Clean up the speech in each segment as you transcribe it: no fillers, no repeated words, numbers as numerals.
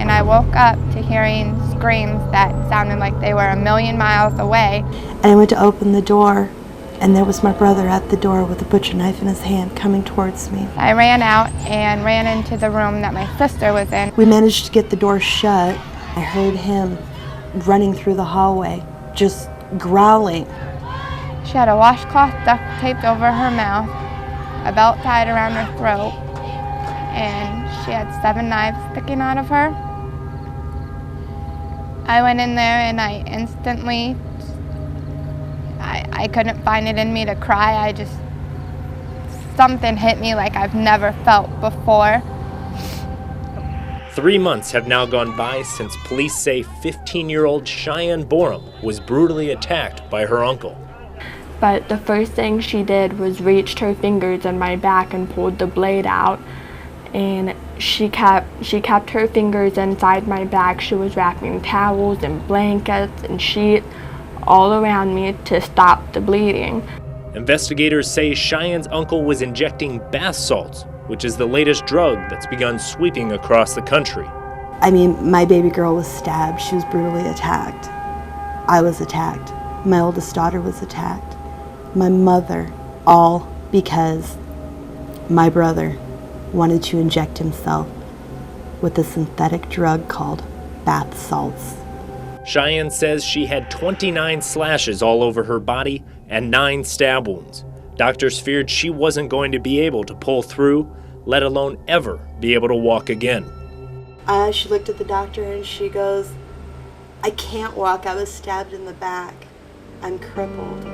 and I woke up to hearing screams that sounded like they were a million miles away. And I went to open the door, and there was my brother at the door with a butcher knife in his hand coming towards me. I ran out and ran into the room that my sister was in. We managed to get the door shut. I heard him running through the hallway, just growling. She had a washcloth duct taped over her mouth, a belt tied around her throat, and she had 7 knives sticking out of her. I went in there and I instantly, I couldn't find it in me to cry. Something hit me like I've never felt before. 3 months have now gone by since police say 15-year-old Cheyenne Borum was brutally attacked by her uncle. But the first thing she did was reached her fingers in my back and pulled the blade out. And she kept her fingers inside my back. She was wrapping towels and blankets and sheets all around me to stop the bleeding. Investigators say Cheyenne's uncle was injecting bath salts, which is the latest drug that's begun sweeping across the country. I mean, my baby girl was stabbed. She was brutally attacked. I was attacked. My oldest daughter was attacked. My mother, all because my brother wanted to inject himself with a synthetic drug called bath salts. Cheyenne says she had 29 slashes all over her body and 9 stab wounds. Doctors feared she wasn't going to be able to pull through, let alone ever be able to walk again. She looked at the doctor and she goes, "I can't walk. I was stabbed in the back. I'm crippled."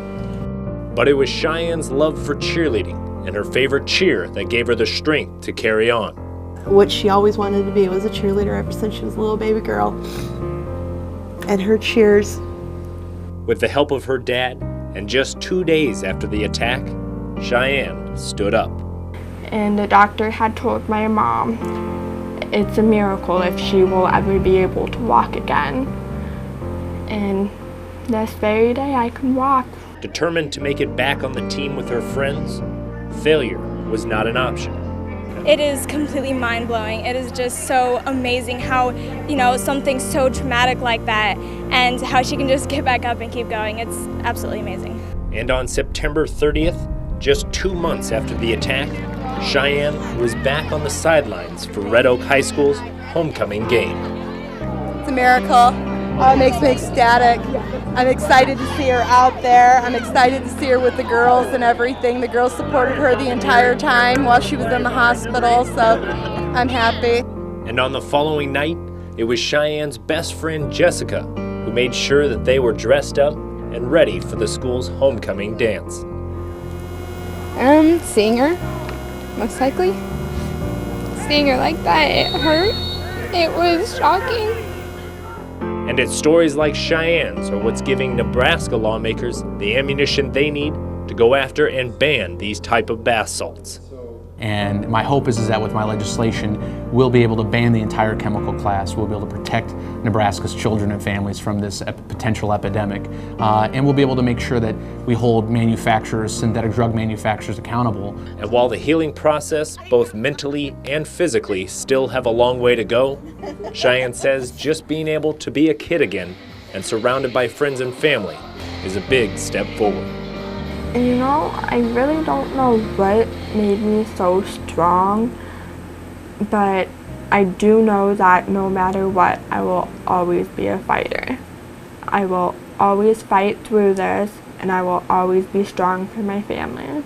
But it was Cheyenne's love for cheerleading and her favorite cheer that gave her the strength to carry on. What she always wanted to be was a cheerleader ever since she was a little baby girl. And her cheers. With the help of her dad, and just 2 days after the attack, Cheyenne stood up. And the doctor had told my mom it's a miracle if she will ever be able to walk again. And this very day I can walk. Determined to make it back on the team with her friends, failure was not an option. It is completely mind-blowing. It is just so amazing how, something so traumatic like that and how she can just get back up and keep going. It's absolutely amazing. And on September 30th, just 2 months after the attack, Cheyenne was back on the sidelines for Red Oak High School's homecoming game. It's a miracle. It makes me ecstatic. I'm excited to see her out there. I'm excited to see her with the girls and everything. The girls supported her the entire time while she was in the hospital, so I'm happy. And on the following night, it was Cheyenne's best friend Jessica who made sure that they were dressed up and ready for the school's homecoming dance. Seeing her, most likely. Seeing her like that, it hurt. It was shocking. And it's stories like Cheyenne's are what's giving Nebraska lawmakers the ammunition they need to go after and ban these type of bath salts. And my hope is that with my legislation, we'll be able to ban the entire chemical class. We'll be able to protect Nebraska's children and families from this potential epidemic. And we'll be able to make sure that we hold manufacturers, synthetic drug manufacturers, accountable. And while the healing process, both mentally and physically, still have a long way to go, Cheyenne says just being able to be a kid again and surrounded by friends and family is a big step forward. I really don't know what made me so strong, but I do know that no matter what, I will always be a fighter. I will always fight through this, and I will always be strong for my family.